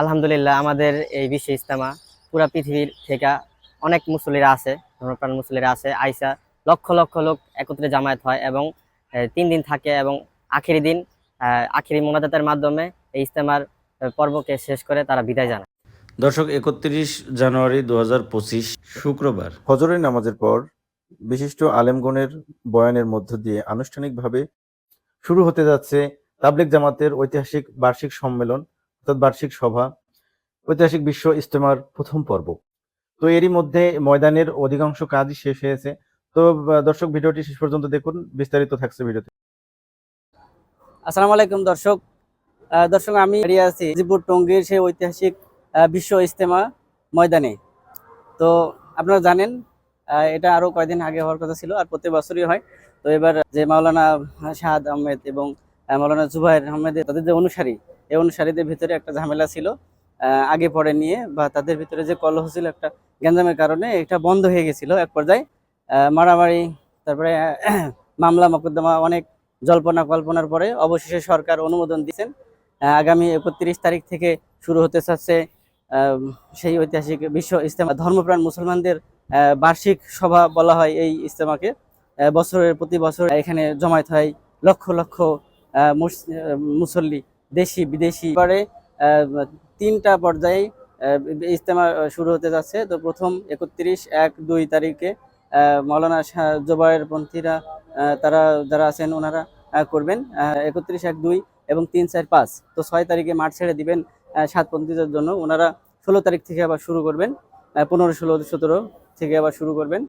আলহামদুলিল্লাহ আমাদের এই বিশ্ব ইজতেমা পুরা পৃথিবীর থেকে অনেক মুসল্লিরা আছে, ধর্মপ্রাণ মুসল্লিরা আছে আইসা লক্ষ লক্ষ লোক একত্রে জামায়াত হয় এবং 3 দিন থাকে এবং আখেরি দিন আখেরি মোনাজাতের মাধ্যমে এই ইজতেমার পর্বকে শেষ করে তারা বিদায় জানায়। দর্শক 31 জানুয়ারি 2025 শুক্রবার ফজরের নামাজের পর বিশিষ্ট আলেমগণের বয়ানের মধ্য দিয়ে আনুষ্ঠানিকভাবে শুরু হতে যাচ্ছে তাবলিগ জামাতের ঐতিহাসিক বার্ষিক সম্মেলন অর্থাৎ বার্ষিক সভা, ঐতিহাসিক বিশ্ব ইজতেমার প্রথম পর্ব। তো এরই মধ্যে ময়দানের অধিকাংশ কাজই শেষ হয়েছে। তো দর্শক ভিডিওটি শেষ পর্যন্ত দেখুন, বিস্তারিত থাকছে ভিডিওতে। আসসালামু আলাইকুম দর্শক। আমি দাঁড়িয়ে আছি গাজীপুর টঙ্গীর সেই ঐতিহাসিক বিশ্ব ইজতেমা ময়দানে। তো আপনারা জানেন এটা আরো কয়েকদিন আগে হওয়ার কথা ছিল, আর প্রতি বছরই হয়। তো এবার যে মাওলানা শাহাদ আহমেদ এবং মাওলানা জুবাইর আহমেদ তাদের যে অনুসারী, এই অনুসারীদের ভিতরে একটা ঝামেলা ছিল আগে পরে নিয়ে, বা তাদের ভিতরে যে কলহ ছিল একটা গ্যাঞ্জামের কারণে এটা বন্ধ হয়ে গেছিল। এক পর্যায়ে মারামারি, তারপরে মামলা মোকদ্দমা, অনেক জল্পনা কল্পনার পরে অবশেষে সরকার অনুমোদন দিয়েছেন। আগামী 31 তারিখ থেকে শুরু হতে চাচ্ছে সেই ঐতিহাসিক বিশ্ব ইজতেমা। ধর্মপ্রাণ মুসলমানদের বার্ষিক সভা বলা হয় এই ইজতেমাকে। প্রতি বছর এখানে জমায়েত হয় লক্ষ লক্ষ মুসল্লি, দেশি বিদেশি। পরে 3টা পর্যায়ে ইজতেমা শুরু হতে যাচ্ছে। তো প্রথম 31-1-2 তারিখে মাওলানা জুবায়ের পন্থীরা তারা যারা আছেন ওনারা করবেন 31-1-2 এবং 3-4-5। তো 6 তারিখে মাঠ ছেড়ে দিবেন সাতপন্থীদের জন্য। ওনারা 16 তারিখ থেকে আবার শুরু করবেন, 15, 16, 17 থেকে আবার শুরু করবেন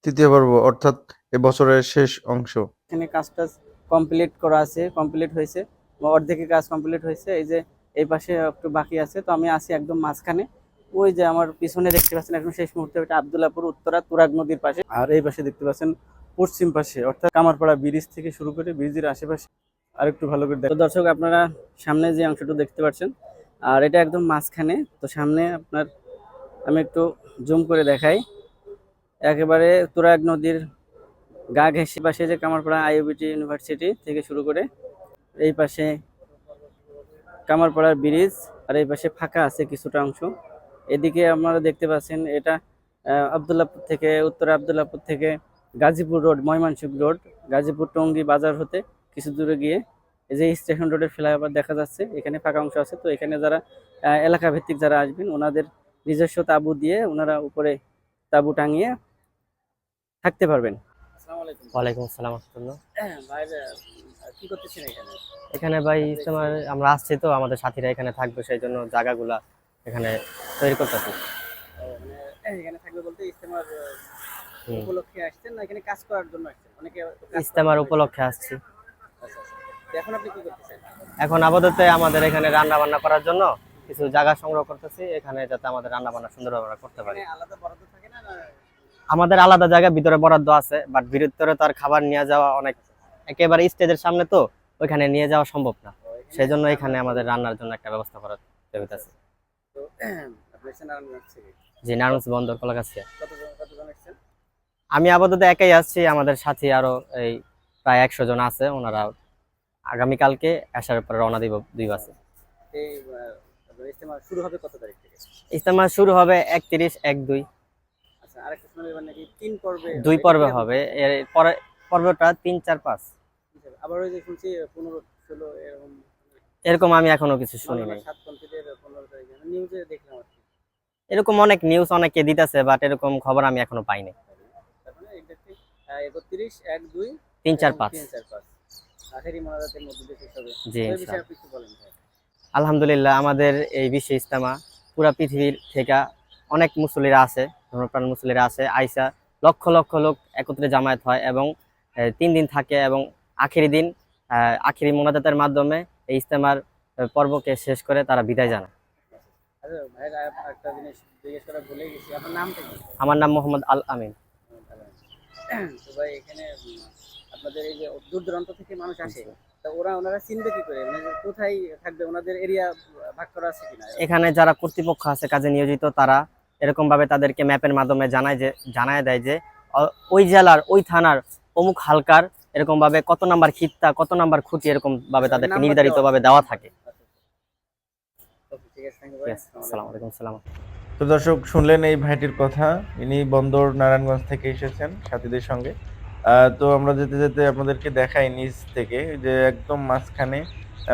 তৃতীয় পর্ব অর্থাৎ এবছরের শেষ অংশ। এখানে কাজটা কমপ্লিট করা আছে, কমপ্লিট হয়েছে, অর্ধেকের কাজ কমপ্লিট হয়েছে। এই যে এই পাশে একটু বাকি আছে। তো আমি আছি একদম মাঝখানে। ওই যে আমার পিছনে দেখতে পাচ্ছেন একদম শেষ মুহূর্তে এটা আব্দুল্লাহপুর উত্তরা তুরাগ নদীর পাশে, আর এই পাশে দেখতে পাচ্ছেন পশ্চিম পাশে অর্থাৎ কামারপাড়া ব্রিজ থেকে শুরু করে ব্রিজের আশেপাশে আর একটু ভালো করে দেখো। দর্শক আপনারা সামনে যে অংশটা দেখতে পাচ্ছেন, আর এটা একদম মাঝখানে। তো সামনে আপনার আমি একটু জুম করে দেখাই, একেবারে তুরাগ নদীর গা ঘেঁষে পাশে যে কামারপাড়া আইইউবিটি ইউনিভার্সিটি থেকে শুরু করে এই পাশে কামারপাড়ার ব্রিজ, আর এই পাশে ফাঁকা আছে কিছুটা অংশ। এদিকে আপনারা দেখতে পাচ্ছেন এটা আব্দুল্লাহপুর থেকে, উত্তর আব্দুল্লাহপুর থেকে গাজীপুর রোড, ময়মনসিংহ রোড, গাজীপুর টঙ্গী বাজার হতে কিছু দূরে গিয়ে এই যে স্টেশন রোডের ফ্লাইওভার দেখা যাচ্ছে, এখানে ফাঁকা অংশ আছে। তো এখানে যারা এলাকা ভিত্তিক যারা আসবেন ওনাদের নিজস্ব তাঁবু দিয়ে ওনারা উপরে তাঁবু টাঙিয়ে থাকতে পারবেন। ওয়ালাইকুম আসসালাম রাহমাতুল্লাহ। ভাই কি করতেছেন এখানে? এখানে ভাই ইজতেমার আমরা আসছি, তো আমাদের সাথীরা এখানে থাকবে, সেই জন্য জায়গাগুলা এখানে তৈরি করতেছি। এখানে থাকবে বলতে ইজতেমার উপলক্ষে আসছেন না এখানে কাজ করার জন্য আসছেন? অনেকে ইজতেমার উপলক্ষে আসছি। আচ্ছা। তো এখন আপনি কি করতেছেন? এখন আপাতত আমাদের এখানে রান্না বান্না করার জন্য কিছু জায়গা সংগ্রহ করতেছি, এখানে যাতে আমাদের রান্না বান্না সুন্দরভাবে আমরা করতে পারি। আলাদা বরাদ্দ থাকে না? আমাদের আলাদা জায়গা ভিতরে বরাদ্দ আছে, বাট ভিতরে তো আর খাবার নিয়ে যাওয়া অনেক, একেবারে স্টেজের সামনে তো ওইখানে নিয়ে যাওয়া সম্ভব না, সেই জন্য এখানে আমাদের রান্নার জন্য একটা ব্যবস্থা করা হইতেছে। তো আপনি এসেছেন নারায়ণগঞ্জ থেকে? জি, নারায়ণগঞ্জ বন্দর কলাগাছিয়া। কতজন এসেছেন? আমি আপাতত একাই আসছি, আমাদের সাথী আরো এই প্রায় 100 জন আছে, ওনারা আগামীকালকে আসার পরে রওনা দিব 2 বাসে। এই ইজতেমা শুরু হবে কত তারিখ থেকে? ইজতেমা শুরু হবে 31-1-2। আচ্ছা, আরেকটা শুনলাম এবার নাকি 3 পর্বে, 2 পর্বে হবে, এর পরে পর্বটা 3-4-5। আবার ওই যে শুনছি 15-16 এরকম আমি এখনো কিছু শুনি নাই। সাতপন্থীদের 15 তারিখে নিউজে দেখলাম আর কি। এরকম অনেক নিউজ অনেকে দিতেছে, বাট এরকম খবর আমি এখনো পাইনি। তারপরে এক্স্যাক্টলি 31-1-2 3-4-5। 3-4-5 আখেরি মোনাজাতের মধ্যে দিয়ে শেষ হবে। জি, এই বিষয়ে আপনি কি বলেন ভাই? আলহামদুলিল্লাহ আমাদের এই বিশ্ব ইজতেমা পুরা পৃথিবীর থেকে অনেক মুসল্লিরা আছে, ধর্মপ্রাণ মুসল্লিরা আছে আইসা লক্ষ লক্ষ লোক একত্রে জামায়াত হয় এবং 3 দিন থাকে এবং আখেরি দিন আখেরি মোনাজাতের মাধ্যমে এই ইজতেমার পর্বকে শেষ করে তারা বিদায় জানায়। আচ্ছা ভাই, একটা জিনিস জিজ্ঞেস করা ভুলে গেছি, আপনার নামটা কি? আমার নাম মোহাম্মদ আল আমিন। তো ভাই এখানে আপনাদের এই যে দূর দূরান্ত থেকে মানুষ আসে, তা ওনারা চিনবে কি করে, মানে কোথায় থাকবে, ওনাদের এরিয়া ভাগ করা আছে কিনা? এখানে যারা কর্তৃপক্ষ আছে কাজে নিয়োজিত, তারা এরকম ভাবে তাদেরকে ম্যাপের মাধ্যমে জানায় দেয় যে ওই জেলার ওই থানার অমুক হালকার এরকম ভাবে কত নাম্বার খিত্তা, কত নাম্বার খুঁটি, এরকম ভাবে তাদেরকে নির্ধারিত ভাবে দেওয়া থাকে। আছে, থ্যাংক ইউ ঠিক ভাই। আছে, আসসালামু আলাইকুম। সালাম। তো দর্শক শুনলেন এই ভাইটির কথা, ইনি বন্দর নারায়ণগঞ্জ থেকে এসেছেন সাথীদের সঙ্গে। তো আমরা যেতে যেতে আপনাদেরকে দেখাই নিচ থেকে যে একদম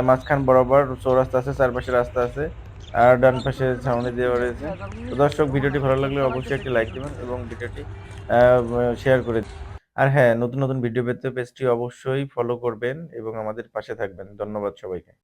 মাঝখান বরাবর চৌরাস্তা আছে, চারপাশে রাস্তা আছে, আর ডান পাশে ছাউনি দেওয়া রয়েছে। তো দর্শক ভিডিওটি ভালো লাগলে অবশ্যই একটি লাইক দিবেন এবং ভিডিওটি শেয়ার করে দিন। আর হ্যাঁ, নতুন নতুন ভিডিও পেতে পেজটি অবশ্যই ফলো করবেন এবং আমাদের পাশে থাকবেন। ধন্যবাদ সবাইকে।